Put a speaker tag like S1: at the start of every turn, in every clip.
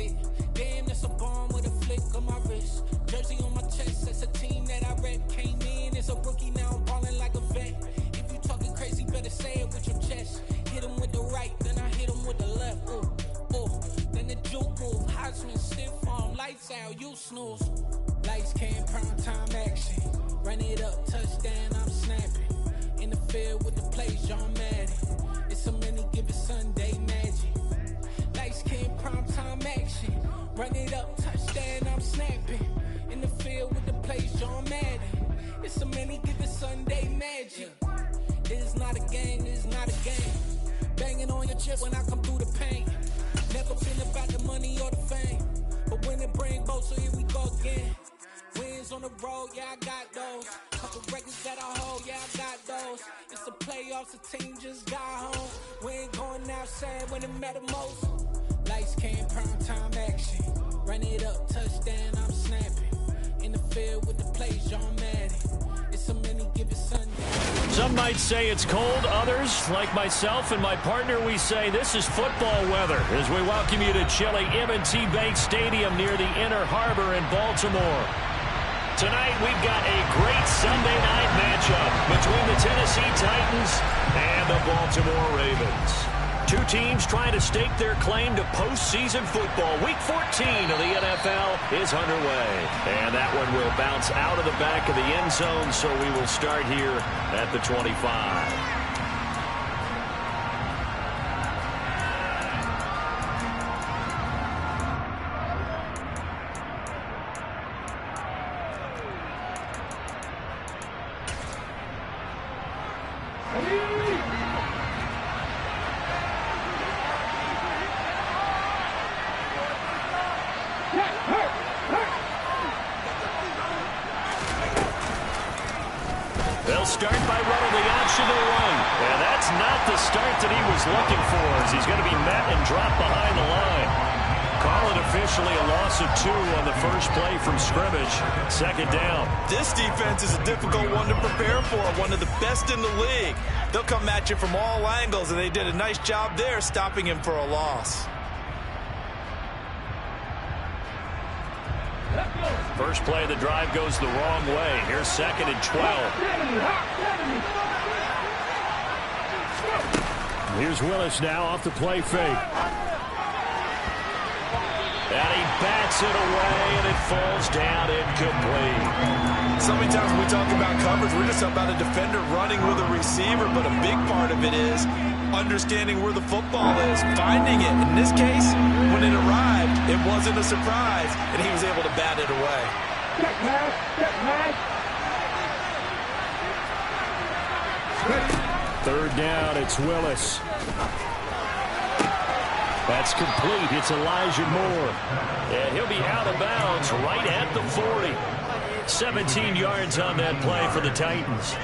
S1: it. Damn, that's a bomb with a flick of my wrist. Jersey on my chest, that's a team that I rep. Came in as a rookie, now I'm ballin' like a vet. If you talking crazy, better say it with your chest. Hit him with the right, then I hit him with the left. Ooh, ooh. Then the juke move, Heisman stiff arm, lights out, you snooze. Lights came, prime time action. Run it up, touchdown, I'm snapping. In the field with the plays, John Madden. It's a many given Sunday magic. Lights came, prime time action. Run it up, touchdown, I'm snapping. In the field with the plays, John Madden. It's a many given Sunday magic. It is not a game, it is not a game. Banging on your chest when I come through the paint. Never been about the money or the fame. But when it bring both, so here we go again. Wins on the road, yeah, I got those. Couple records that I hold, yeah, I got those. It's the playoffs, the team just got home. We ain't going outside when it matter most. Lights came, prime time action. Run it up, touchdown, I'm snapping. In the field with the plays, John Madden. It's a many given Sunday.
S2: Some might say it's cold. Others, like myself and my partner, we say this is football weather as we welcome you to chilly M&T Bank Stadium near the Inner Harbor in Baltimore. Tonight, we've got a great Sunday night matchup between the Tennessee Titans and the Baltimore Ravens. Two teams trying to stake their claim to postseason football. Week 14 of the NFL is underway. And that one will bounce out of the back of the end zone, so we will start here at the 25. They'll start by running the optional run. And that's not the start that he was looking for, as he's going to be met and dropped behind the line. Call it officially a loss of 2 on the first play from scrimmage. Second down.
S3: This defense is a difficult one to prepare for, one of the best in the league. They'll come at you from all angles, and they did a nice job there stopping him for a loss.
S2: First play of the drive goes the wrong way. Here's 2nd and 12. Here's Willis now off the play fake. And he bats it away, and it falls down incomplete.
S3: So many times when we talk about coverage, we're just talking about a defender running with a receiver, but a big part of it is understanding where the football is, finding it. In this case, when it arrived, it wasn't a surprise, and he was able to bat it away.
S4: Check pass, check pass.
S2: Third down, it's Willis. That's complete. It's Elijah Moore. And he'll be out of bounds right at the 40. 17 yards on that play for the Titans.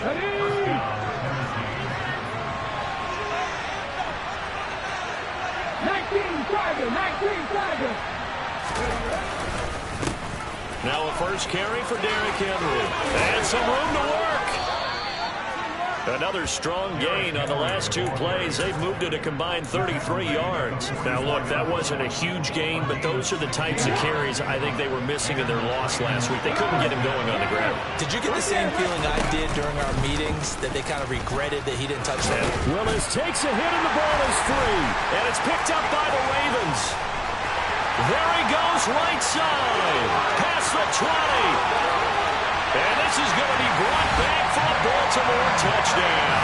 S2: Now a first carry for Derrick Henry. And some room to work. Another strong gain on the last 2 plays. They've moved it a combined 33 yards. Now, look, that wasn't a huge gain, but those are the types of carries I think they were missing in their loss last week. They couldn't get him going on the ground.
S3: Did you get the same feeling I did during our meetings, that they kind of regretted that he didn't touch that?
S2: Willis takes a hit, and the ball is free. And it's picked up by the Ravens. There he goes, right side. Past the 20. And this is going to be brought back for a Baltimore touchdown.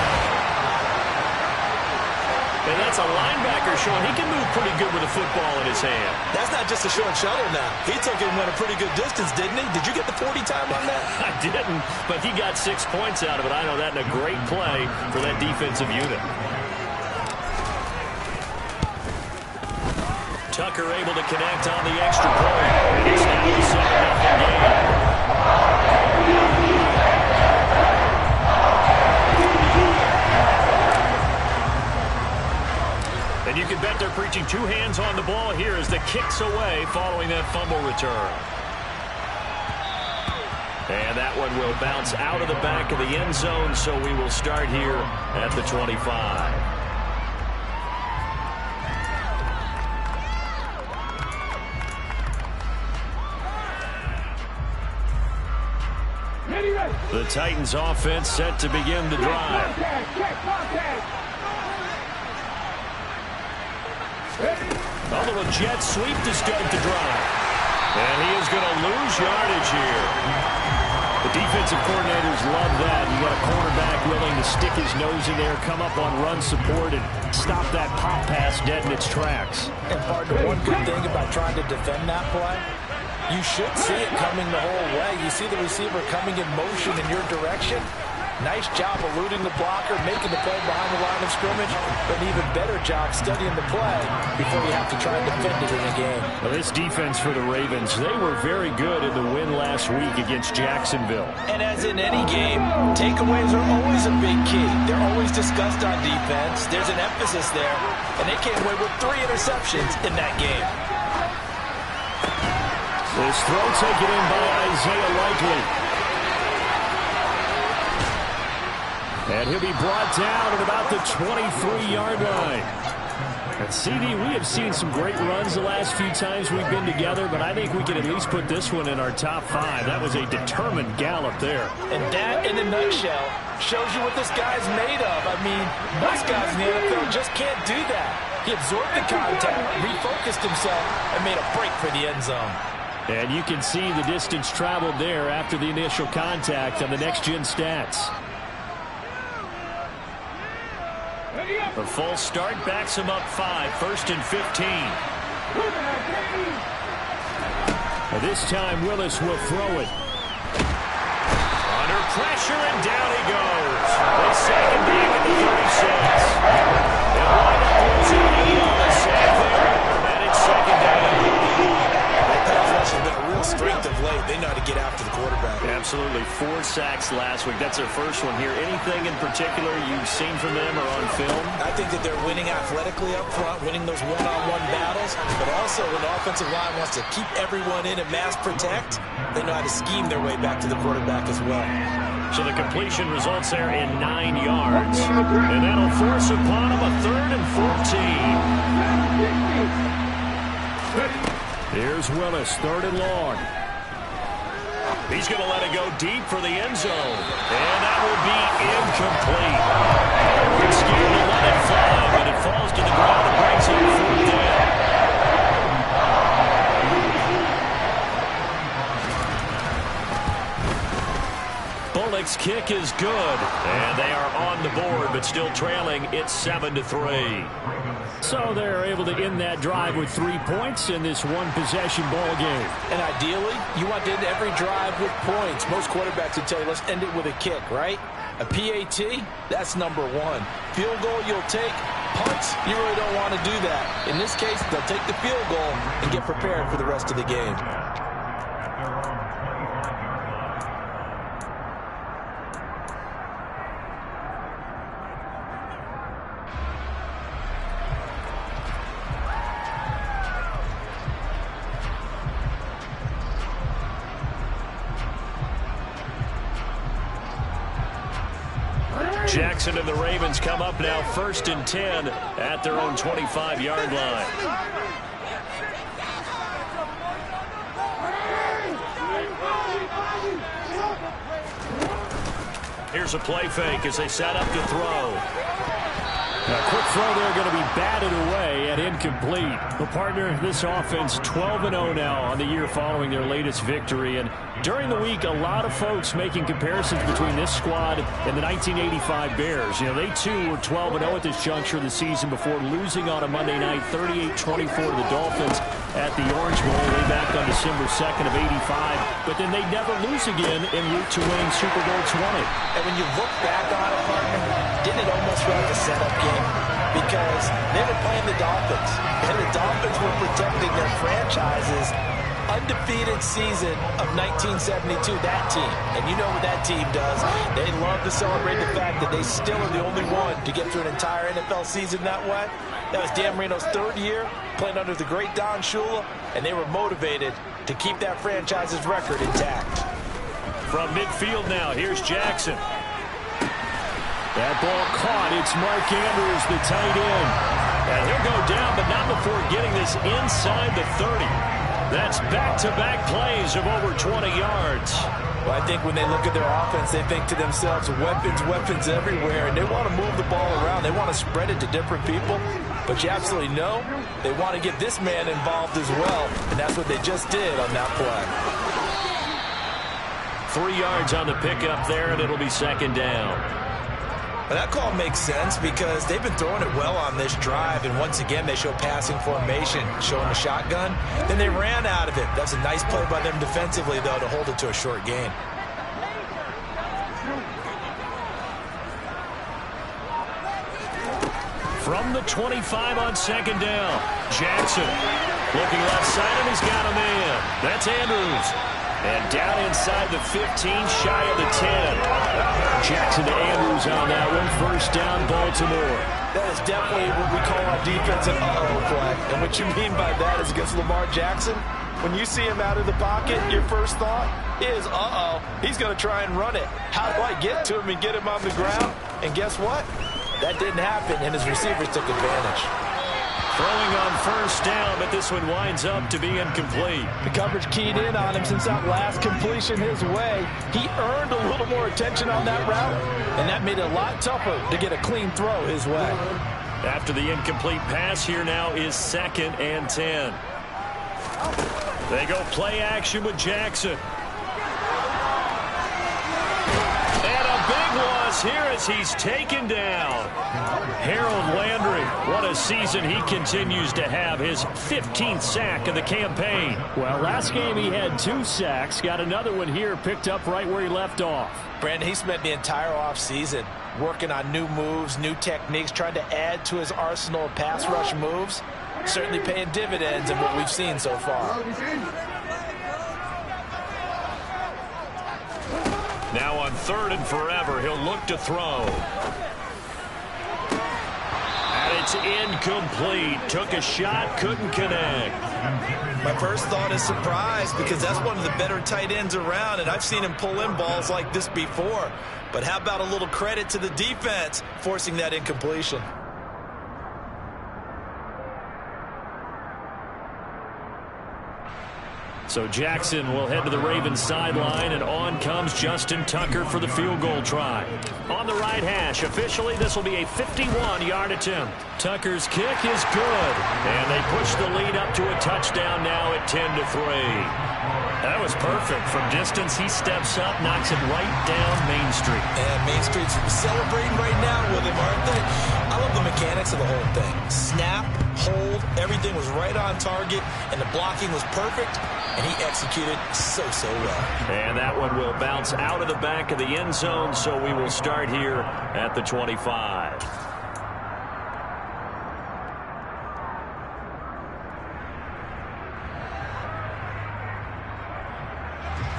S2: And that's a linebacker, Sean. He can move pretty good with a football in his hand.
S3: That's not just a short shuttle now. He took it and went a pretty good distance, didn't he? Did you get the 40 time on that?
S2: I didn't, but he got 6 points out of it. I know that, in a great play for that defensive unit. Tucker able to connect on the extra point. And it's now a 7-0 game. And you can bet they're preaching 2 hands on the ball here as the kick's away following that fumble return. And that one will bounce out of the back of the end zone, so we will start here at the 25. The Titans offense set to begin the drive. A little jet sweep to start the drive. And he is going to lose yardage here. The defensive coordinators love that. You got a cornerback willing to stick his nose in there, come up on run support, and stop that pop pass dead in its tracks.
S3: And partner, one good thing about trying to defend that play, you should see it coming the whole way. You see the receiver coming in motion in your direction. Nice job eluding the blocker, making the play behind the line of scrimmage, but an even better job studying the play before you have to try and defend it in a game.
S2: Well, this defense for the Ravens, they were very good in the win last week against Jacksonville.
S3: And as in any game, takeaways are always a big key. They're always discussed on defense. There's an emphasis there, and they came away with 3 interceptions in that game.
S2: This throw taken in by Isaiah Likely. And he'll be brought down at about the 23-yard line. And CD, we have seen some great runs the last few times we've been together, but I think we can at least put this one in our top 5. That was a determined gallop there.
S3: And that, in a nutshell, shows you what this guy's made of. I mean, most guys in the NFL just can't do that. He absorbed the contact, refocused himself, and made a break for the end zone.
S2: And you can see the distance traveled there after the initial contact on the next-gen stats. The full start backs him up 5, 1st and 15. This time Willis will throw it. Under pressure, and down he goes. The second down at the 36. They'll wind up losing 8 on the sack there, and it's 2nd down.
S3: That's been a real strength of late. They know how to get after the quarterback.
S2: Absolutely. 4 sacks last week. That's their first one here. Anything in particular you've seen from them or on film?
S3: I think that they're winning athletically up front, winning those one-on-one battles, but also when the offensive line wants to keep everyone in and mass protect, they know how to scheme their way back to the quarterback as well.
S2: So the completion results there in 9 yards. And that'll force upon him a 3rd and 14. Here's Willis, 3rd and long. He's going to let it go deep for the end zone. And that will be incomplete. We're scared to let it fly, but it falls to the ground and brings up 4th down. Bullock's kick is good. And they are on the board, but still trailing. It's 7-3. So they're able to end that drive with 3 points in this one-possession ball game.
S3: And ideally, you want to end every drive with points. Most quarterbacks would tell you, let's end it with a kick, right? A PAT, that's number 1. Field goal you'll take. Punts, you really don't want to do that. In this case, they'll take the field goal and get prepared for the rest of the game.
S2: Jackson and the Ravens come up now 1st and 10 at their own 25-yard line. Here's a play fake as they set up to throw. A quick throw there going to be batted away and incomplete. Well, partner, this offense 12-0 now on the year following their latest victory. And during the week, a lot of folks making comparisons between this squad and the 1985 Bears. You know, they too were 12-0 at this juncture of the season before losing on a Monday night 38-24 to the Dolphins at the Orange Bowl way back on December 2nd of 85. But then they never lose again en route to winning Super Bowl 20.
S3: And when you look back on it, partner, didn't it almost feel like a setup game? Because they were playing the Dolphins, and the Dolphins were protecting their franchise's undefeated season of 1972, that team. And you know what that team does. They love to celebrate the fact that they still are the only one to get through an entire NFL season that way. That was Dan Marino's 3rd year, playing under the great Don Shula, and they were motivated to keep that franchise's record intact.
S2: From midfield now, here's Jackson. That ball caught. It's Mark Andrews, the tight end. And he'll go down, but not before getting this inside the 30. That's back-to-back plays of over 20 yards.
S3: Well, I think when they look at their offense, they think to themselves, weapons, weapons everywhere, and they want to move the ball around. They want to spread it to different people, but you absolutely know they want to get this man involved as well, and that's what they just did on that play.
S2: 3 yards on the pickup there, and it'll be second down.
S3: Well, that call makes sense because they've been throwing it well on this drive, and once again, they show passing formation, showing the shotgun. Then they ran out of it. That's a nice play by them defensively, though, to hold it to a short gain.
S2: From the 25 on second down, Jackson looking left side, and he's got a man. That's Andrews. And down inside the 15, shy of the 10. Jackson to Andrews on that one. First down, Baltimore.
S3: That is definitely what we call our defense an uh-oh play. And what you mean by that is against Lamar Jackson, when you see him out of the pocket, your first thought is, uh-oh, he's going to try and run it. How do I get to him and get him on the ground? And guess what? That didn't happen, and his receivers took advantage.
S2: Throwing on first down, but this one winds up to be incomplete.
S3: The coverage keyed in on him since that last completion his way. He earned a little more attention on that route, and that made it a lot tougher to get a clean throw his way.
S2: After the incomplete pass, here now is 2nd and 10. They go play action with Jackson. And a big loss here as he's taken down. Harold Landry, what a season he continues to have, his 15th sack of the campaign. Well, last game he had 2 sacks, got another one here, picked up right where he left off.
S3: Brandon, he spent the entire offseason working on new moves, new techniques, trying to add to his arsenal of pass rush moves. Certainly paying dividends in what we've seen so far.
S2: Now on 3rd and forever, he'll look to throw. And it's incomplete. Took a shot, couldn't connect.
S3: My first thought is surprise because that's one of the better tight ends around, and I've seen him pull in balls like this before. But how about a little credit to the defense forcing that incompletion?
S2: So Jackson will head to the Ravens sideline, and on comes Justin Tucker for the field goal try. On the right hash, officially this will be a 51-yard attempt. Tucker's kick is good, and they push the lead up to a touchdown now at 10-3. That was perfect. From distance, he steps up, knocks it right down Main Street.
S3: And Main Street's celebrating right now with him, aren't they? I love the mechanics of the whole thing. Snap, hold, everything was right on target, and the blocking was perfect, and he executed so well.
S2: And that one will bounce out of the back of the end zone, so we will start here at the 25.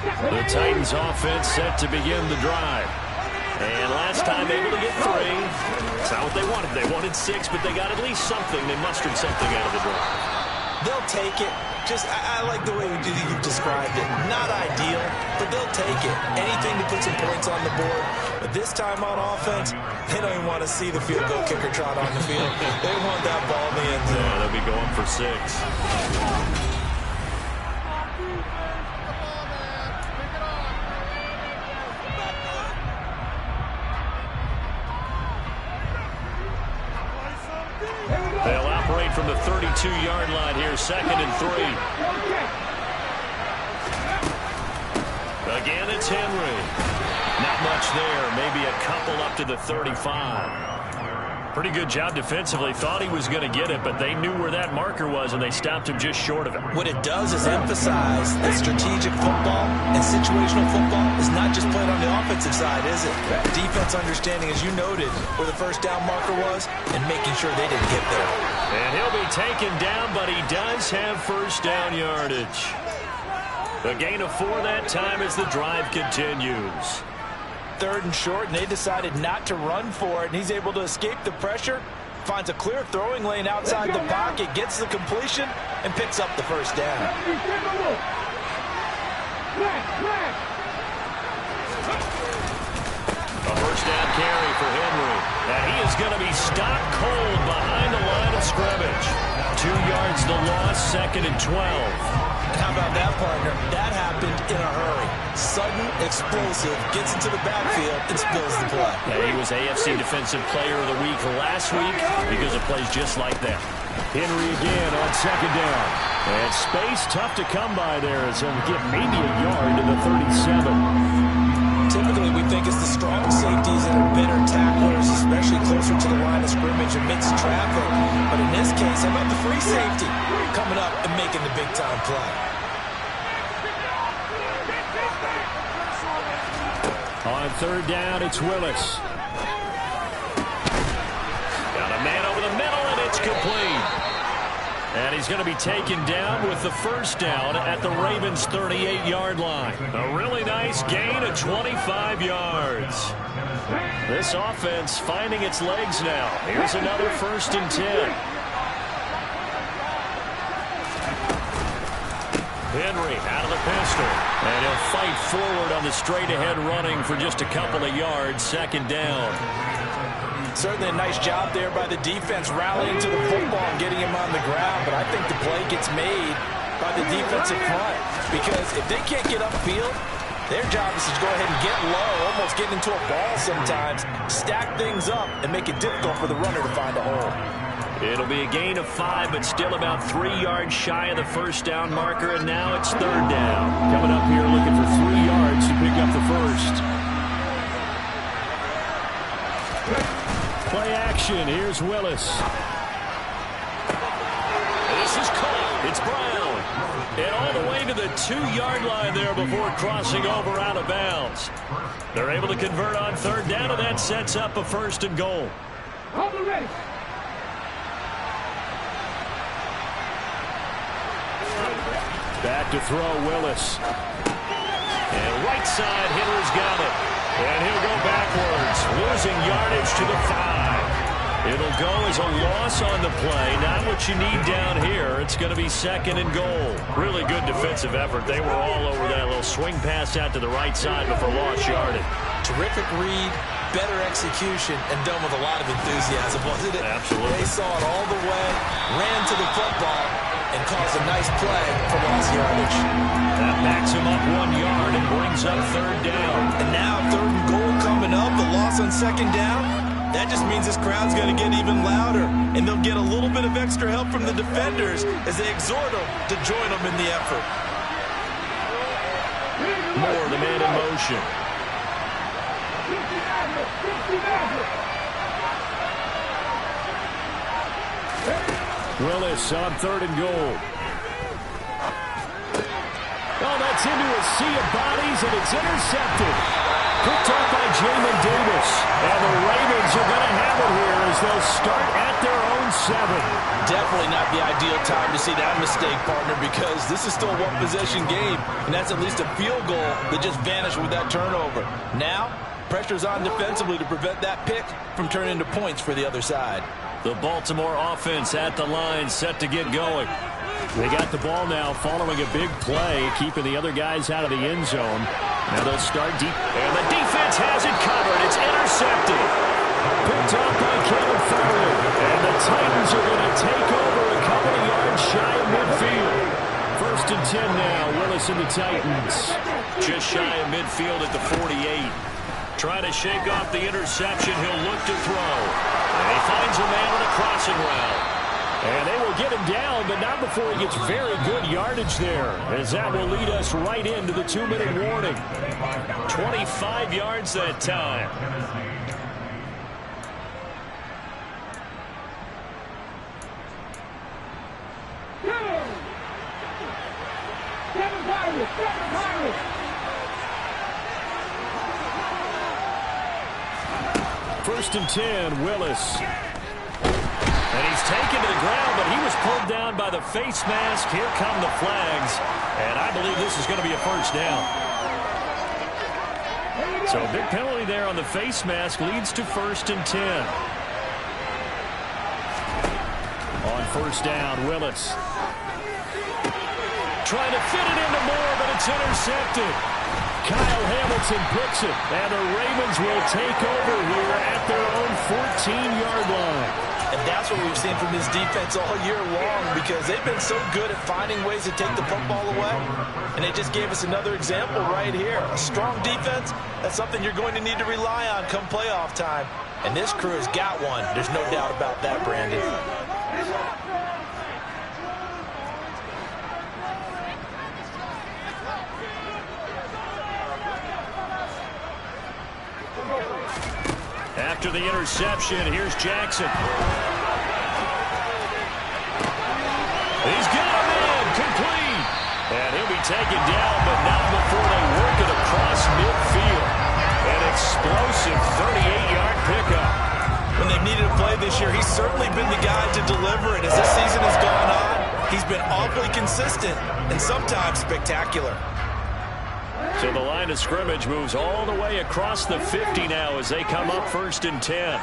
S2: The Titans offense set to begin the drive. And last time able to get 3. That's not what they wanted. They wanted 6, but they got at least something. They mustered something out of the drive.
S3: They'll take it. I like the way you've described it. Not ideal, but they'll take it. Anything to put some points on the board. But this time on offense, they don't even want to see the field goal kicker trot on the field. They want that ball in the end zone.
S2: Yeah, they'll be going for 6. They'll operate from the 32-yard line here, 2nd and 3. Again, it's Henry. Not much there, maybe a couple up to the 35. Pretty good job defensively. Thought he was going to get it, but they knew where that marker was, and they stopped him just short of it.
S3: What it does is emphasize that strategic football and situational football is not just played on the offensive side, is it? Defense understanding, as you noted, where the first down marker was and making sure they didn't get there.
S2: And he'll be taken down, but he does have first down yardage. A gain of 4 that time as the drive continues.
S3: 3rd and short, and they decided not to run for it, and he's able to escape the pressure, finds a clear throwing lane outside the pocket, gets the completion, and picks up the first down.
S2: A first down carry for Henry, and he is going to be stopped cold behind the line of scrimmage. 2 yards the loss, 2nd and 12.
S3: And how about that, partner? That happened in a hurry. sudden, explosive, gets into the backfield, and spills the play.
S2: Yeah, he was AFC Defensive Player of the Week last week because of plays just like that. Henry again on second down. And space tough to come by there as he'll get maybe a yard to the 37.
S3: Typically, we think it's the strong safeties that are better tacklers, especially closer to the line of scrimmage amidst traffic. But in this case, how about the free safety coming up and making the big-time play?
S2: On third down, it's Willis. Got a man over the middle, and it's complete. And he's going to be taken down with the first down at the Ravens' 38-yard line. A really nice gain of 25 yards. This offense finding its legs now. Here's another 1st and 10. Henry out of the pistol. And he'll fight forward on the straight-ahead running for just a couple of yards. 2nd down.
S3: Certainly a nice job there by the defense rallying to the football and getting him on the ground. But I think the play gets made by the defensive front. Because if they can't get upfield, their job is to go ahead and get low, almost get into a ball sometimes, stack things up, and make it difficult for the runner to find a hole.
S2: It'll be a gain of 5, but still about 3 yards shy of the first down marker, and now it's 3rd down. Coming up here looking for 3 yards to pick up the first. Play action. Here's Willis. This is caught. It's Brown. And all the way to the 2-yard line there before crossing over out of bounds. They're able to convert on 3rd down, and that sets up a 1st and goal. Back to throw, Willis. And right side, Henry's got it. And he'll go backwards, losing yardage to the 5. It'll go as a loss on the play. Not what you need down here. It's going to be 2nd and goal. Really good defensive effort. They were all over that little swing pass out to the right side before lost yardage.
S3: Terrific read, better execution, and done with a lot of enthusiasm, wasn't it?
S2: Absolutely.
S3: They saw it all the way, ran to the football, and caused a nice play for lost yardage.
S2: That backs him up 1 yard and brings up 3rd down.
S3: And now 3rd and goal coming up, the loss on 2nd down. That just means this crowd's going to get even louder, and they'll get a little bit of extra help from the defenders as they exhort them to join them in the effort.
S2: Moore, the man in motion. Willis on 3rd and goal. Oh, that's into a sea of bodies, and it's intercepted. Picked off by Jamin Davis. And the Ravens are going to have it here as they'll start at their own 7.
S3: Definitely not the ideal time to see that mistake, partner, because this is still a one-possession game, and that's at least a field goal that just vanished with that turnover. Now, pressure's on defensively to prevent that pick from turning into points for the other side.
S2: The Baltimore offense at the line, set to get going. They got the ball now following a big play, keeping the other guys out of the end zone. Now they'll start deep. And the defense has it covered. It's intercepted. Picked off by Kevin Farley. And the Titans are going to take over a couple of yards shy of midfield. 1st and 10 now. Willis and the Titans. Just shy of midfield at the 48. Trying to shake off the interception. He'll look to throw. And he finds a man on a crossing route. And they will get him down, but not before he gets very good yardage there, as that will lead us right into the 2-minute warning. 25 yards that time. First and 10, Willis. And he's taken to the ground, but he was pulled down by the face mask. Here come the flags. And I believe this is going to be a 1st down. So a big penalty there on the face mask leads to 1st and 10. On 1st down, Willis. Trying to fit it into Moore, but it's intercepted. Kyle Hamilton picks it, and the Ravens will take over here at their own 14-yard line.
S3: And that's what we've seen from this defense all year long, because they've been so good at finding ways to take the football away. And they just gave us another example right here. A strong defense, that's something you're going to need to rely on come playoff time. And this crew has got one. There's no doubt about that, Brandon.
S2: After the interception, here's Jackson. He's got him in, complete. And he'll be taken down, but not before they work it across midfield. An explosive 38-yard pickup.
S3: When they've needed a play this year, he's certainly been the guy to deliver it. As this season has gone on, he's been awfully consistent and sometimes spectacular.
S2: So the line of scrimmage moves all the way across the 50 now as they come up 1st and 10.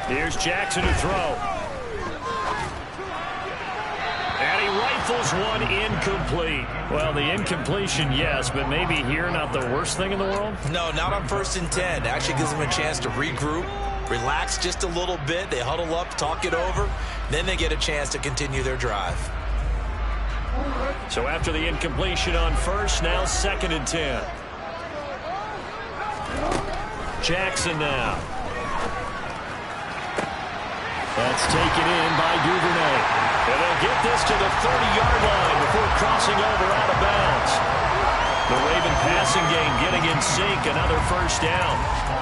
S2: Here's Jackson to throw. And he rifles one incomplete. Well, the incompletion, yes, but maybe here not the worst thing in the world?
S3: No, not on 1st and 10. It actually gives them a chance to regroup, relax just a little bit. They huddle up, talk it over. Then they get a chance to continue their drive.
S2: So after the incompletion on 1st, now 2nd and 10. Jackson now. That's taken in by Duvernay. And they'll get this to the 30-yard line before crossing over out of bounds. The Raven passing game getting in sync, another 1st down.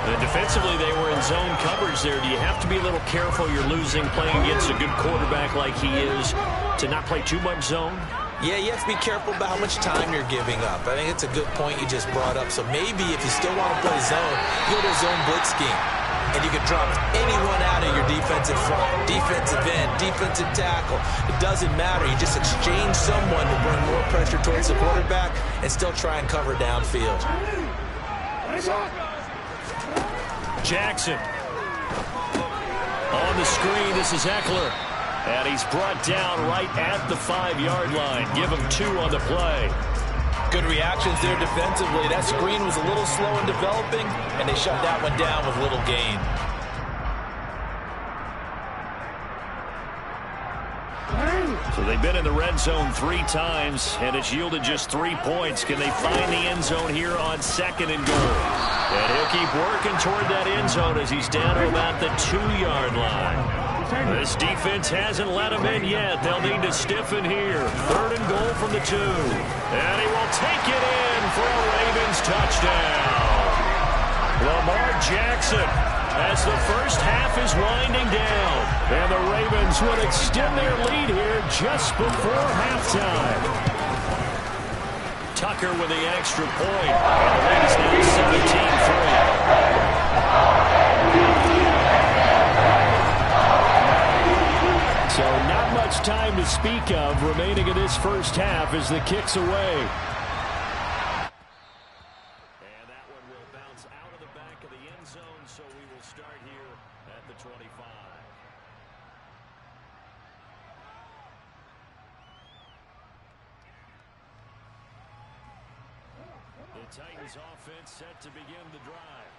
S2: And defensively, they were in zone coverage there. Do you have to be a little careful you're losing playing against a good quarterback like he is to not play too much zone?
S3: Yeah, you have to be careful about how much time you're giving up. I think it's a good point you just brought up. So maybe if you still want to play zone, you go to a zone blitz scheme. And you can drop anyone out of your defensive front, defensive end, defensive tackle. It doesn't matter. You just exchange someone to bring more pressure towards the quarterback and still try and cover downfield.
S2: Jackson. On the screen, this is Eckler. And he's brought down right at the 5-yard line. Give him 2 on the play.
S3: Good reactions there defensively. That screen was a little slow in developing, and they shut that one down with little gain.
S2: So they've been in the red zone 3 times, and it's yielded just 3 points. Can they find the end zone here on 2nd and goal? And he'll keep working toward that end zone as he's down to about the 2-yard line. This defense hasn't let him in yet. They'll need to stiffen here. 3rd and goal from the 2. And he will take it in for a Ravens touchdown. Lamar Jackson as the first half is winding down. And the Ravens would extend their lead here just before halftime. Tucker with the extra point. And the lead is now 17-3. So not much time to speak of remaining in this first half as the kick's away. And that one will bounce out of the back of the end zone, so we will start here at the 25. The Titans offense set to begin the drive.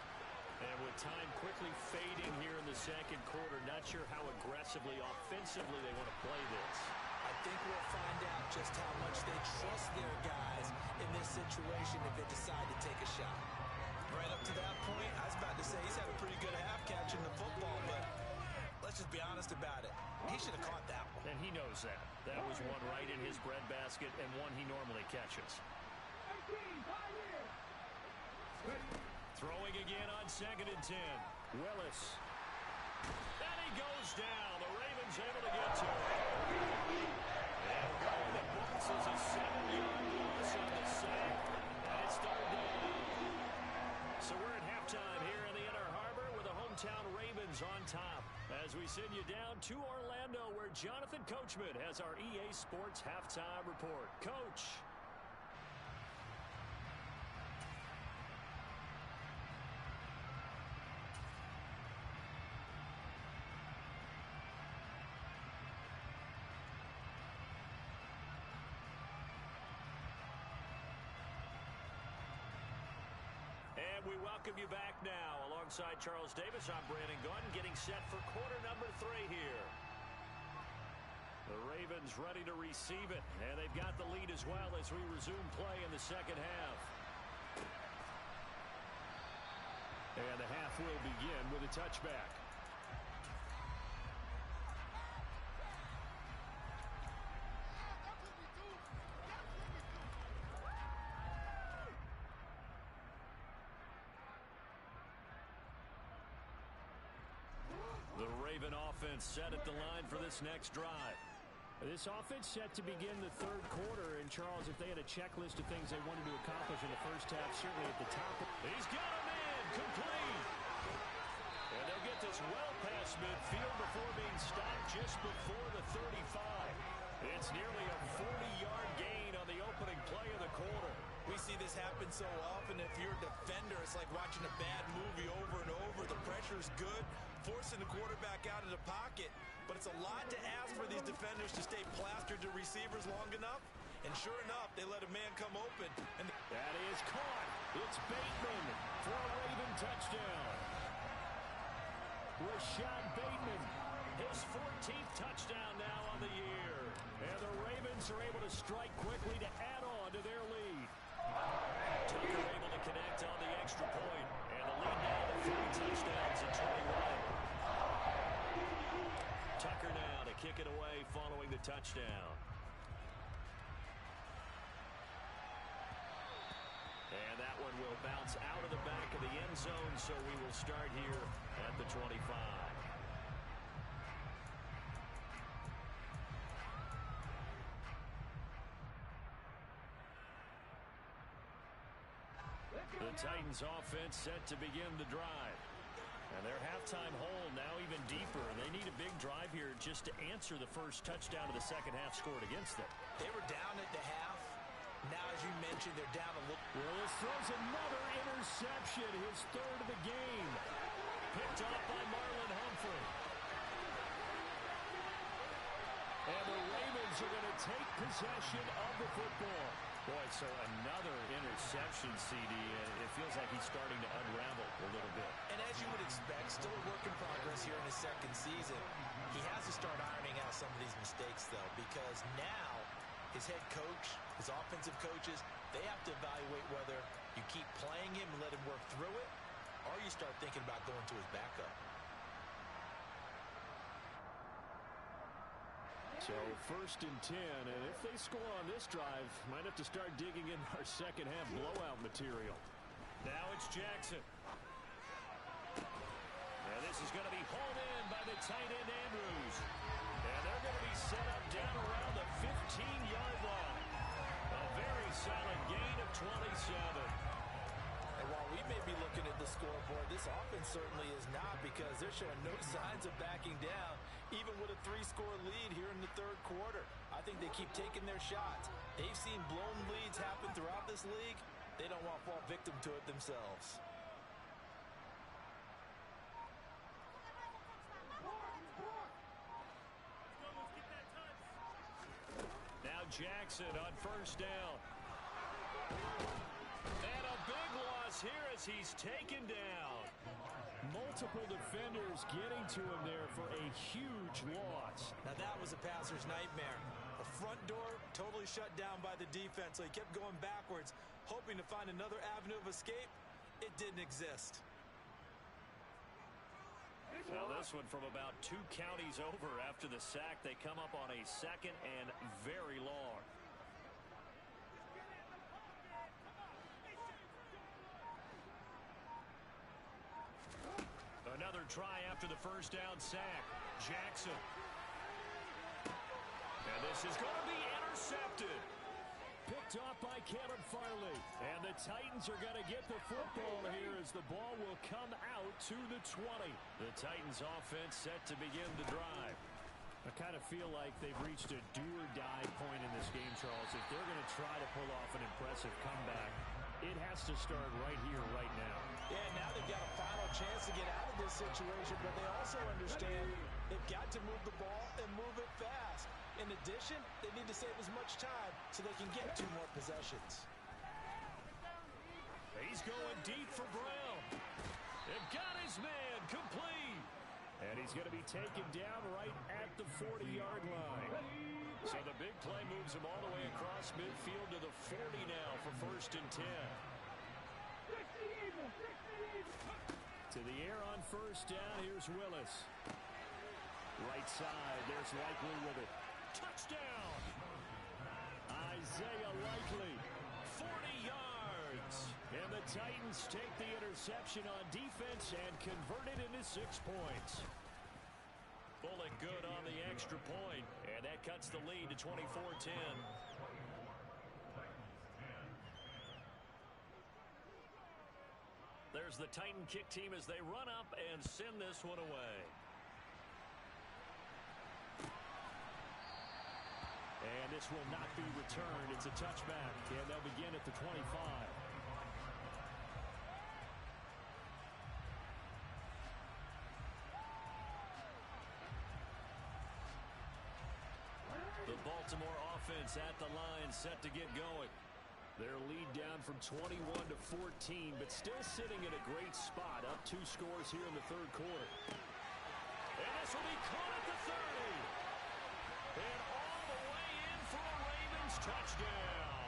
S2: And with time quickly fading here in the 2nd quarter, not sure how aggressively, offensively they want to play this.
S3: I think we'll find out just how much they trust their guys in this situation if they decide to take a shot. Right up to that point, I was about to say he's had a pretty good half catching the football, but let's just be honest about it. He should have caught that one.
S2: And he knows that. That was one right in his breadbasket and one he normally catches. Throwing again on 2nd and 10. Willis. And he goes down. The Ravens able to get to it. And going the books is a 7-yard loss on the sack. And it's 3rd down. So we're at halftime here in the Inner Harbor with the hometown Ravens on top. As we send you down to Orlando where Jonathan Coachman has our EA Sports halftime report. Coach. And we welcome you back now. Alongside Charles Davis, I'm Brandon Gunn, getting set for quarter number 3 here. The Ravens ready to receive it, and they've got the lead as well as we resume play in the second half. And the half will begin with a touchback. The Raven offense set at the line for this next drive.
S5: This offense set to begin the third quarter. And, Charles, if they had a checklist of things they wanted to accomplish in the first half, certainly at the top.
S2: He's got a man complete. And they'll get this well past midfield before being stopped just before the 35. It's nearly a 40-yard gain on the opening play of the quarter.
S3: We see this happen so often. If you're a defender, it's like watching a bad movie over and over. The pressure's good, forcing the quarterback out of the pocket. But it's a lot to ask for these defenders to stay plastered to receivers long enough. And sure enough, they let a man come open. And
S2: that is caught. It's Bateman for a Raven touchdown. Rashad Bateman, his 14th touchdown now on the year. And the Ravens are able to strike quickly to add on to their lead. Tucker able to connect on the extra point. And the lead now to 3 touchdowns and 21. Tucker now to kick it away following the touchdown. And that one will bounce out of the back of the end zone, so we will start here at the 25. The Titans offense set to begin the drive. And their halftime hole now even deeper. They need a big drive here just to answer the first touchdown of the second half scored against them.
S3: they were down at the half. Now, as you mentioned, they're down a little.
S2: Willis throws another interception, his third of the game. Picked off by Marlon Humphrey. And the Ravens are going to take possession of the football. Boy, so another interception, CD. It feels like he's starting to unravel a little bit.
S3: And as you would expect, still a work in progress here in his second season. He has to start ironing out some of these mistakes, though, because now his head coach, his offensive coaches, they have to evaluate whether you keep playing him and let him work through it, or you start thinking about going to his backup.
S2: So 1st and 10, and if they score on this drive, might have to start digging in our second half blowout material. Now it's Jackson. And this is going to be hauled in by the tight end Andrews. And they're going to be set up down around the 15-yard line. A very solid gain of 27.
S3: And while we may be looking at the scoreboard, this offense certainly is not, because they're showing no signs of backing down, even with a 3-score lead here in the third quarter. I think they keep taking their shots. They've seen blown leads happen throughout this league. They don't want to fall victim to it themselves.
S2: Now Jackson on 1st down. And a big loss here as he's taken down. Multiple defenders getting to him there for a huge loss.
S3: Now that was a passer's nightmare. The front door totally shut down by the defense, so he kept going backwards, hoping to find another avenue of escape. It didn't exist.
S2: Now this one from about 2 counties over after the sack. They come up on a 2nd and very long. Another try after the 1st down sack. Jackson. And this is going to be intercepted. Picked off by Caleb Farley. And the Titans are going to get the football here as the ball will come out to the 20. The Titans offense set to begin the drive. I kind of feel like they've reached a do-or-die point in this game, Charles. If they're going to try to pull off an impressive comeback, it has to start right here, right now.
S3: Yeah, now they've got a final chance to get out of this situation, but they also understand they've got to move the ball and move it fast. In addition, they need to save as much time so they can get 2 more possessions.
S2: He's going deep for Brown. It got his man complete. And he's going to be taken down right at the 40-yard line. So the big play moves him all the way across midfield to the 40 now for 1st and 10. To the air on 1st down. Here's Willis. Right side. There's Likely with it. Touchdown. Isaiah Likely. 40 yards. And the Titans take the interception on defense and convert it into 6 points. Bullet good on the extra point. And that cuts the lead to 24-10. There's the Titan kick team as they run up and send this one away. And this will not be returned. It's a touchback, and they'll begin at the 25. The Baltimore offense at the line, set to get going. Their lead down from 21 to 14, but still sitting in a great spot, up 2 scores here in the 3rd quarter. And this will be caught at the 30. And all the way in for a Ravens touchdown.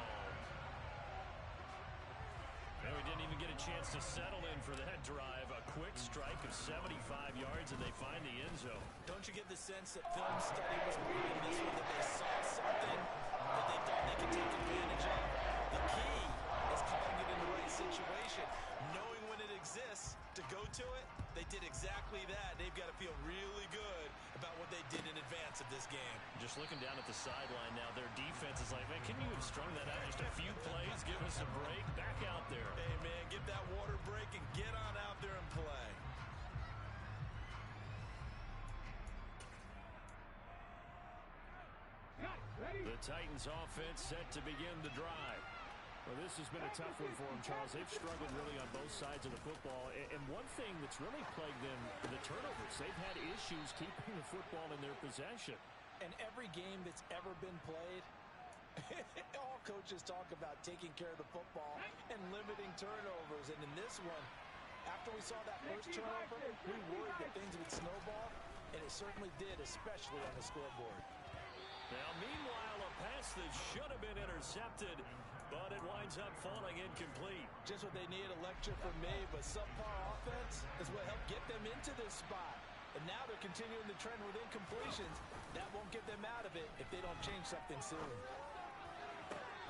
S2: And we didn't even get a chance to settle in for that drive. A quick strike of 75 yards, and they find the end zone.
S3: Don't you get the sense that film study was made in this one, that they saw something that they thought they could take advantage of? The key is calling it in the right situation. Knowing when it exists to go to it, they did exactly that. They've got to feel really good about what they did in advance of this game.
S2: Just looking down at the sideline now, their defense is like, man, can you have strung that out just a few plays? Give us a break. Back out there.
S3: Hey, man, get that water break and get on out there and play.
S2: The Titans offense set to begin the drive. Well, this has been a tough one for them, Charles. They've struggled really on both sides of the football. And one thing that's really plagued them, the turnovers. They've had issues keeping the football in their possession.
S6: And every game that's ever been played, all coaches talk about taking care of the football and limiting turnovers. And in this one, after we saw that first turnover, we worried that things would snowball, and it certainly did, especially on the scoreboard.
S2: Now, meanwhile, a pass that should have been intercepted, but it winds up falling incomplete.
S6: Just what they need, a lecture from me, but subpar offense is what helped get them into this spot. And now they're continuing the trend with incompletions. That won't get them out of it if they don't change something soon.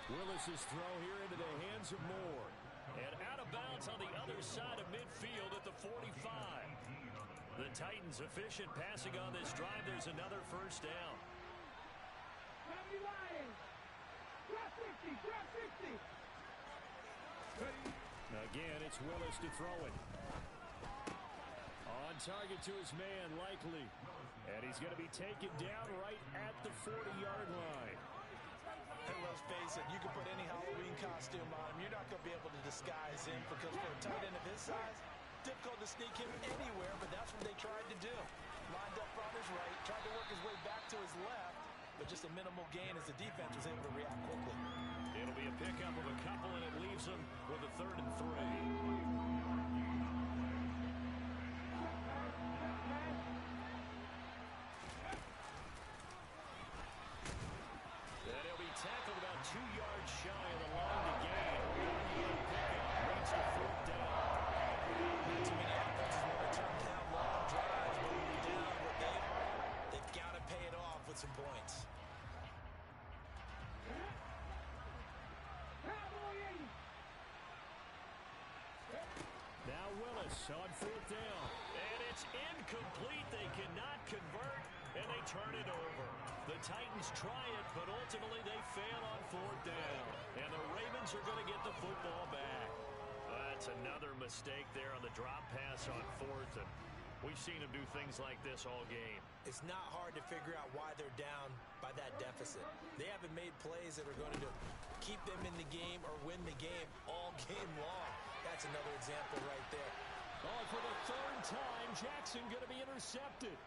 S2: Willis's throw here into the hands of Moore. And out of bounds on the other side of midfield at the 45. The Titans efficient passing on this drive. There's another 1st down.
S4: Drop 50, drop 50.
S2: Again, it's Willis to throw it. On target to his man, Likely. And he's going to be taken down right at the 40-yard line.
S6: Hey, let's face it, you can put any Halloween costume on him. You're not going to be able to disguise him because for a tight end of his size, difficult to sneak him anywhere, but that's what they tried to do. Lined up on his right, tried to work his way back to his left, but just a minimal gain as the defense was able to react quickly.
S2: It'll be a pickup of a couple, and it leaves them with a 3rd and 3. And he'll be tackled about 2 yards shy of the line to gain. 1-yard pickup, leads to 4th down.
S6: Not too many offenses want to turn down long drives, but when you're down with they've got to pay it off with some points.
S2: Now Willis on 4th down. And it's incomplete. They cannot convert, and they turn it over. The Titans try it, but ultimately they fail on 4th down. And the Ravens are going to get the football back. That's another mistake there on the drop pass on 4th. And we've seen them do things like this all game.
S6: It's not hard to figure out why they're down by that deficit. They haven't made plays that are going to keep them in the game or win the game all game long. That's another example right there.
S2: Oh, for the 3rd time, Jackson going to be intercepted.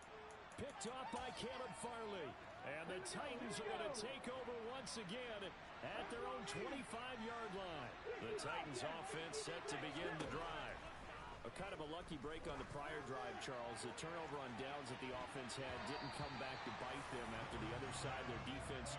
S2: Picked off by Caleb Farley. And the Titans are going to take over once again at their own 25-yard line. The Titans offense set to begin the drive. A kind of a lucky break on the prior drive, Charles. The turnover on downs that the offense had didn't come back to bite them after the other side. Their defense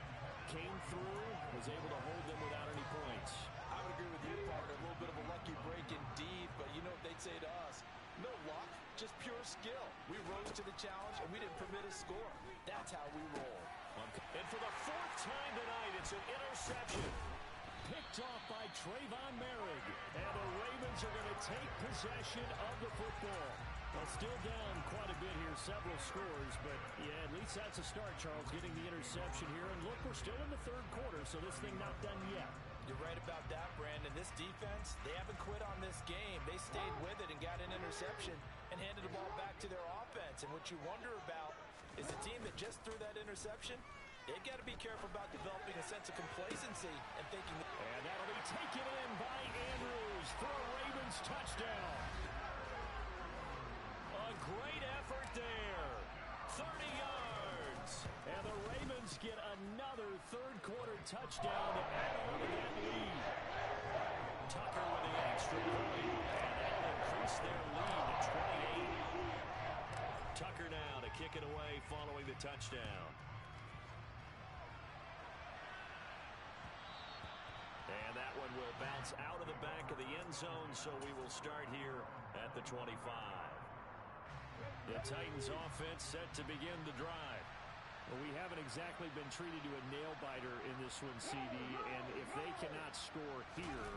S2: came through, was able to hold them without any points.
S6: I would agree with you, partner. A little bit of a lucky break indeed, but you know what they'd say to us? No luck, just pure skill. We rose to the challenge, and we didn't permit a score. That's how we roll.
S2: And for the fourth time tonight, it's an interception. Picked off by Trayvon Merrick. And the Ravens are going to take possession of the football. Well, still down quite a bit here, several scores, but yeah, at least that's a start, Charles, getting the interception here. And look, we're still in the third quarter, so this thing not done yet.
S6: You're right about that, Brandon. This defense, they haven't quit on this game. They stayed with it and got an interception and handed the ball back to their offense. And what you wonder about is the team that just threw that interception, they've got to be careful about developing a sense of complacency and thinking.
S2: And that'll be taken in by Andrews for a Ravens touchdown. A great effort there. 30 yards. And the Ravens get another third-quarter touchdown to add on to that lead. Tucker with the extra point. And that'll increase their lead to 28. Tucker now to kick it away following the touchdown. And that one will bounce out of the back of the end zone, so we will start here at the 25. The Titans offense set to begin the drive. Well, we haven't exactly been treated to a nail-biter in this one, CD, and if they cannot score here,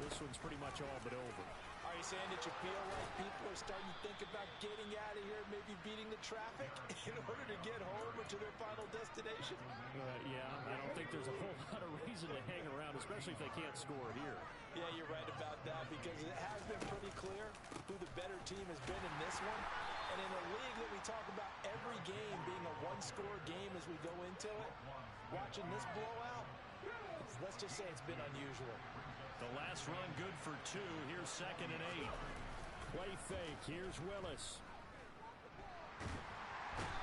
S2: this one's pretty much all but over.
S6: Are you saying that you feel like people are starting to think about getting out of here, maybe beating the traffic in order to get home or to their final destination?
S2: Yeah, I don't think there's a whole lot of reason to hang around, especially if they can't score here.
S6: Yeah, you're right about that, because it has been pretty clear who the better team has been in this one. And in a league that we talk about every game being a one-score game as we go into it, watching this blowout, let's just say it's been unusual.
S2: The last run good for 2. Here's 2nd and 8. Play fake. Here's Willis.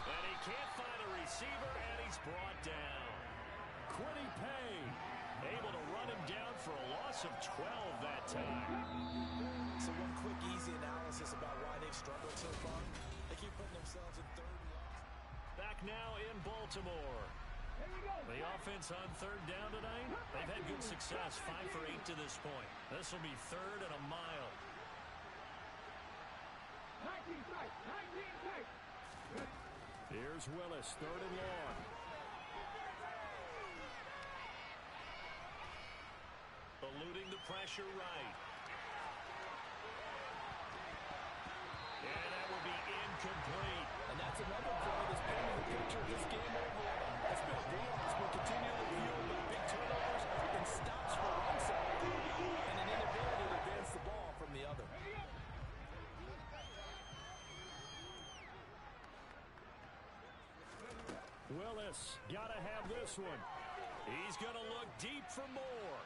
S2: And he can't find a receiver, and he's brought down. Quiddy Pay able to run him down for a loss of 12 that time.
S6: So one quick, easy analysis about why they've struggled so far. They keep putting themselves in third.
S2: Back now in Baltimore. The offense on third down tonight, they've had good success, 5 for 8 to this point. This will be 3rd and a mile.
S4: 19 tight, 19 tight.
S2: Here's Willis, 3rd and long. Eluding the pressure right. And that will be incomplete.
S6: And that's another play that's painting the picture of this game overall. It's been a game that's been continually fueled by big turnovers and stops for one side and an inability to advance the ball from the other.
S2: Willis, gotta have this one. He's gonna look deep for more.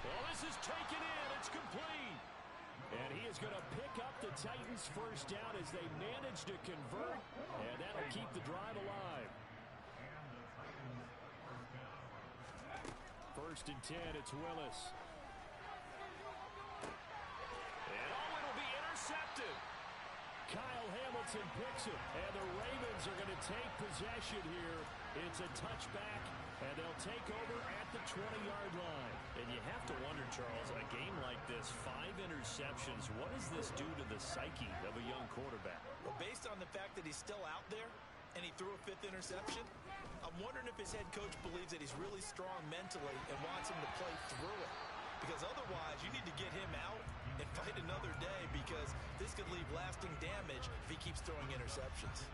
S2: Well, this is taken in. It's complete. And he is going to pick up the Titans' first down as they manage to convert, and that'll keep the drive alive. 1st and 10, it's Willis. And it'll be intercepted. Kyle Hamilton picks it, and the Ravens are going to take possession here. It's a touchback, and they'll take over at the 20-yard line. And you have to wonder, Charles, a game like this, 5 interceptions, what does this do to the psyche of a young quarterback?
S6: Well, based on the fact that he's still out there and he threw a 5th interception, I'm wondering if his head coach believes that he's really strong mentally and wants him to play through it. Because otherwise, you need to get him out and fight another day, because this could leave lasting damage if he keeps throwing interceptions.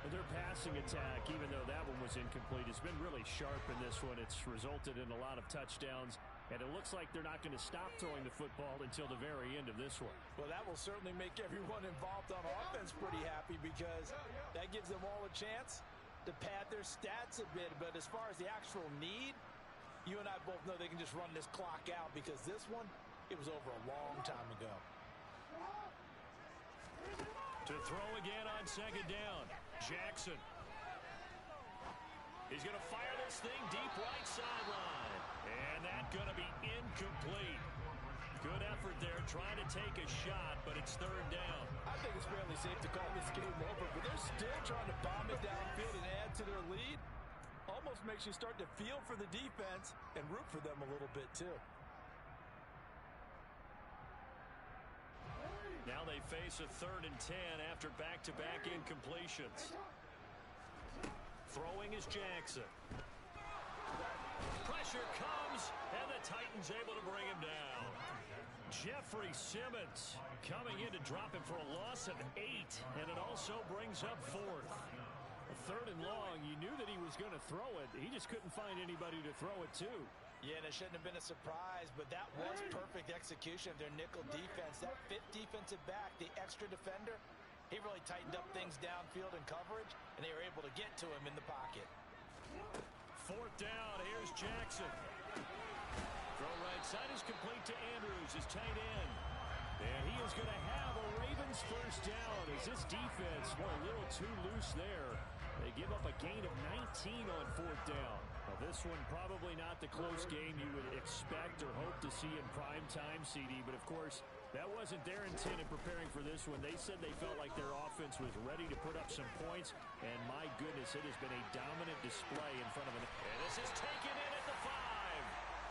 S2: Their passing attack, even though that one was incomplete, has been really sharp in this one. It's resulted in a lot of touchdowns, and it looks like they're not going to stop throwing the football until the very end of this one.
S6: Well, that will certainly make everyone involved on offense pretty happy, because that gives them all a chance to pad their stats a bit. But as far as the actual need, you and I both know they can just run this clock out, because this one, it was over a long time ago.
S2: To throw again on 2nd down, Jackson. He's going to fire this thing deep right sideline. And that's going to be incomplete. Good effort there trying to take a shot, but it's third down.
S6: I think it's fairly safe to call this game over, but they're still trying to bomb it downfield and add to their lead. Almost makes you start to feel for the defense and root for them a little bit too.
S2: Now they face a 3rd and 10 after back-to-back incompletions. Throwing is Jackson. Pressure comes, and the Titans able to bring him down. Jeffrey Simmons coming in to drop him for a loss of 8, and it also brings up 4th. A 3rd and long, you knew that he was going to throw it. He just couldn't find anybody to throw it to.
S6: Yeah, and it shouldn't have been a surprise, but that was perfect execution of their nickel defense. That 5th defensive back, the extra defender, he really tightened up things downfield in coverage, and they were able to get to him in the pocket.
S2: 4th down, here's Jackson. Throw right side is complete to Andrews, his tight end. And he is going to have a Ravens first down as this defense went a little too loose there. They give up a gain of 19 on 4th down. Now this one probably not the close game you would expect or hope to see in prime time, CD, but of course that wasn't their intent in preparing for this one. They said they felt like their offense was ready to put up some points, and my goodness, it has been a dominant display in front of an... And this is taken in at the 5.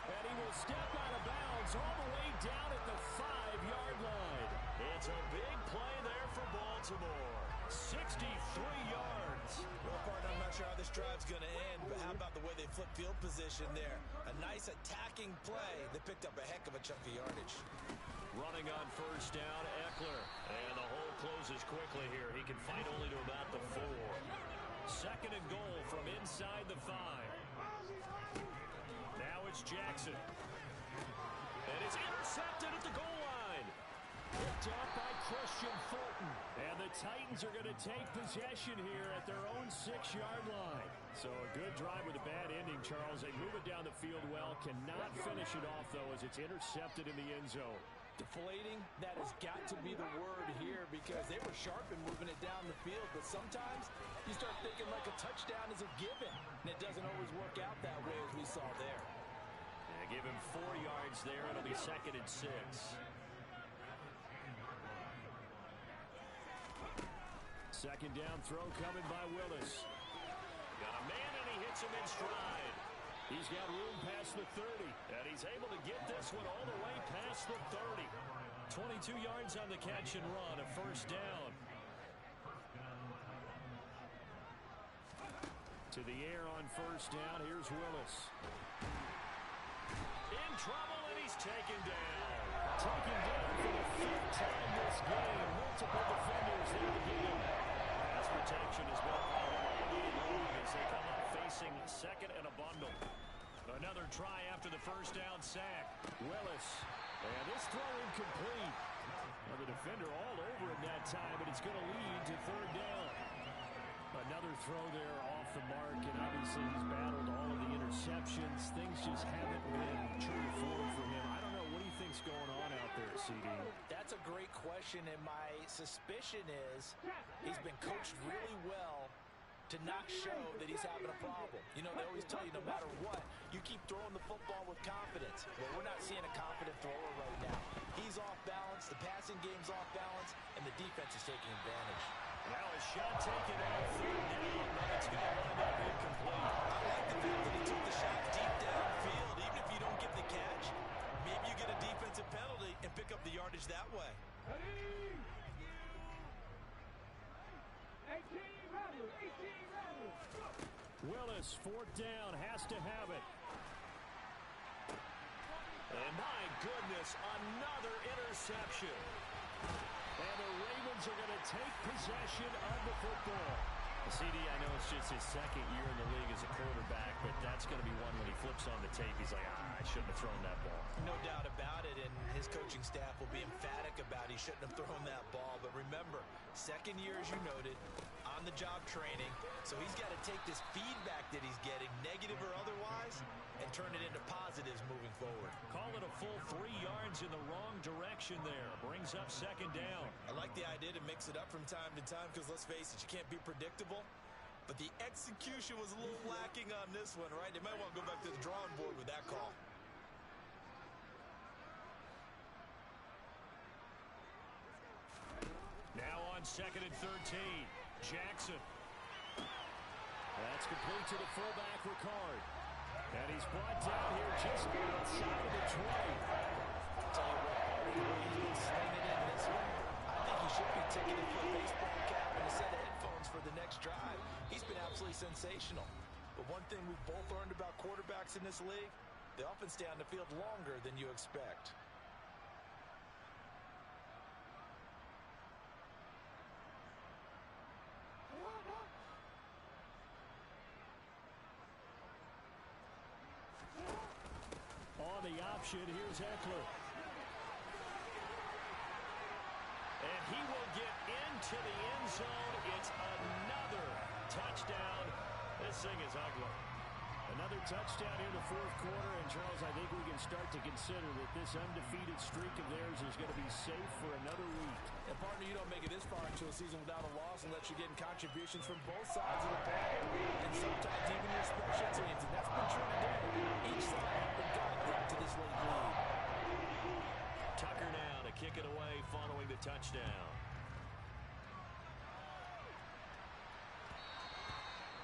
S2: And he will step out of bounds all the way down at the 5-yard line. It's a big play there for Baltimore. 63 yards.
S3: Well, partner, I'm not sure how this drive's going to end, but how about the way they flip field position there? A nice attacking play that picked up a heck of a chunk of yardage.
S2: Running on first down, Eckler. And the hole closes quickly here. He can fight only to about the 4. 2nd and goal from inside the 5. Now it's Jackson. And it's intercepted at the goal line. Picked up by Christian Fulton. And the Titans are going to take possession here at their own 6-yard line. So a good drive with a bad ending, Charles. They move it down the field well. Cannot finish it off, though, as it's intercepted in the end zone.
S6: Deflating, that has got to be the word here because they were sharp in moving it down the field, but sometimes you start thinking like a touchdown is a given, and it doesn't always work out that way as we saw there.
S2: Yeah, give him 4 yards there. It'll be 2nd and 6. Second down throw coming by Willis. Got a man, and he hits him in stride. He's got room past the 30, and he's able to get this one all the way past the 30. 22 yards on the catch and run, a first down. To the air on first down, here's Willis. In trouble, and he's taken down. Taken down for the 5th time this game. Multiple defenders there to get him. Pass protection has been all game long as they come up facing 2nd and a bundle. Another try after the first down sack. Willis. And this throw incomplete. Well, the defender all over him that time, but it's going to lead to 3rd down. Another throw there off the mark, and obviously he's battled all of the interceptions. Things just haven't been true to form for him. I don't know. What do you think's going on out there, CD?
S6: That's a great question, and my suspicion is he's been coached really well to not show that he's having a problem. You know, they always tell you no matter what, you keep throwing the football with confidence. Well, we're not seeing a confident thrower right now. He's off balance, the passing game's off balance, and the defense is taking advantage.
S2: Now a shot taken out, 3rd down, but it's going to wind up incomplete.
S3: I like the fact that he took the shot deep downfield. Even if you don't get the catch, maybe you get a defensive penalty and pick up the yardage that way.
S4: 18 runners.
S2: Willis, 4th down, has to have it. And my goodness, another interception. And the Ravens are going to take possession of the football. CD, I know it's just his 2nd year in the league as a quarterback, but that's going to be one when he flips on the tape. He's like, I shouldn't have thrown that ball.
S3: No doubt about it, and his coaching staff will be emphatic about he shouldn't have thrown that ball. But remember, 2nd year, as you noted, on-the-job training, so he's got to take this feedback that he's getting, negative or otherwise, and turn it into positives moving forward.
S2: Call it a full 3 yards in the wrong direction there. Brings up 2nd down.
S3: I like the idea to mix it up from time to time because, let's face it, you can't be predictable. but the execution was a little lacking on this one, right? They might want to go back to the drawing board with that call.
S2: Now on 2nd and 13, Jackson. That's complete to the fullback, Ricard. And he's brought down here just outside of the 20.
S6: I'll tell you what, the way he's been slinging in this one, I think he should be ticketed for a baseball cap and a set of headphones for the next drive. He's been absolutely sensational. But one thing we've both learned about quarterbacks in this league, they often stay on the field longer than you expect.
S2: On the option, here's Eckler. And he will get into the end zone. It's another touchdown. This thing is ugly. Another touchdown here in the fourth quarter. And, Charles, I think we can start to consider that this undefeated streak of theirs is going to be safe for another week.
S6: And, partner, you don't make it this far into a season without a loss unless you're getting contributions from both sides of the ball. And sometimes even your special teams. And that's been true today. Each side has been guided to this late lead.
S2: Tucker now to kick it away following the touchdown.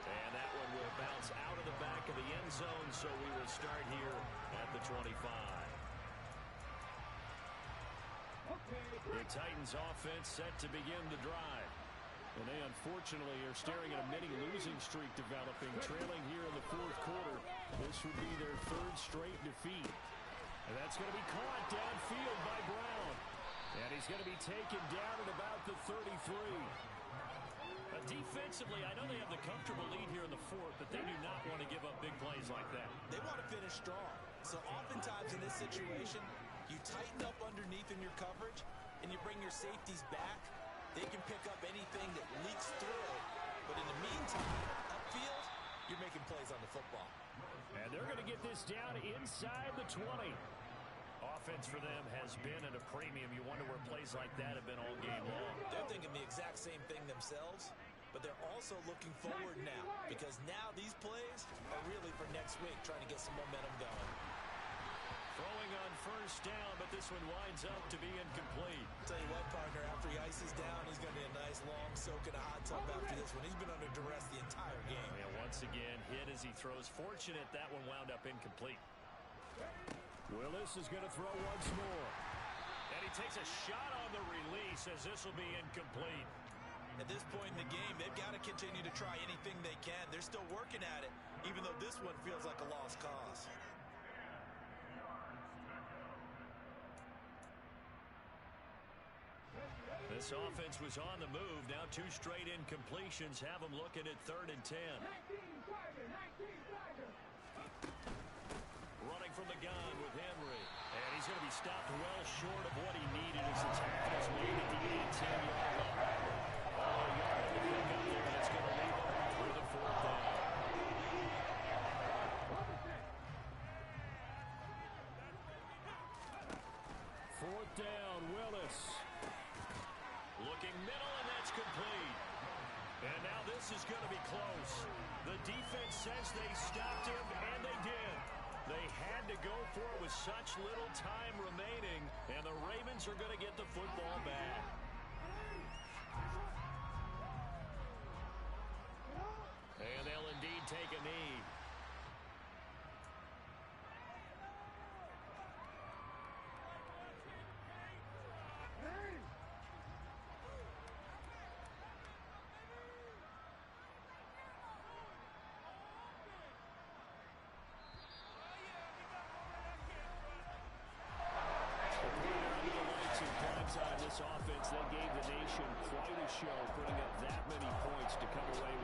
S2: And that one will bounce out of the back of the end zone, so we will start here at the 25. The Titans offense set to begin the drive. And they unfortunately are staring at a mini losing streak developing, trailing here in the fourth quarter. This would be their third straight defeat. And that's going to be caught downfield by Brown. And he's going to be taken down at about the 33. Defensively, I know they have the comfortable lead here in the fourth, but they do not want to give up big plays like that.
S6: They want to finish strong. So oftentimes in this situation, you tighten up underneath in your coverage, and you bring your safeties back. They can pick up anything that leaks through. But in the meantime, upfield, you're making plays on the football.
S2: And they're going to get this down inside the 20. Offense for them has been at a premium. You wonder where plays like that have been all game long.
S6: They're thinking the exact same thing themselves, but they're also looking forward now because now these plays are really for next week, trying to get some momentum going.
S2: Throwing on first down, but this one winds up to be incomplete.
S6: Tell you what, partner, after he ices down, he's going to need a nice long soak in a hot tub after this one. He's been under duress the entire game.
S2: And once again, hit as he throws. Fortunate that one wound up incomplete. Willis is going to throw once more. And he takes a shot on the release as this will be incomplete.
S6: At this point in the game, they've got to continue to try anything they can. They're still working at it, even though this one feels like a lost cause.
S2: This offense was on the move. Now two straight incompletions have them looking at 3rd and 10. Running from the gun with Henry. And he's going to be stopped well short of what he needed as the tackle is made at the 18-yard line. Oh, yard to pick up there, and it's going to leave him for the 4th down. Fourth down, Willis. Looking middle, and that's complete. And now this is going to be close. The defense says they stopped him, and they did. They had to go for it with such little time remaining, and the Ravens are going to get the football back. And they'll indeed take a knee. This offense, they gave the nation quite a show, putting up that many points to come away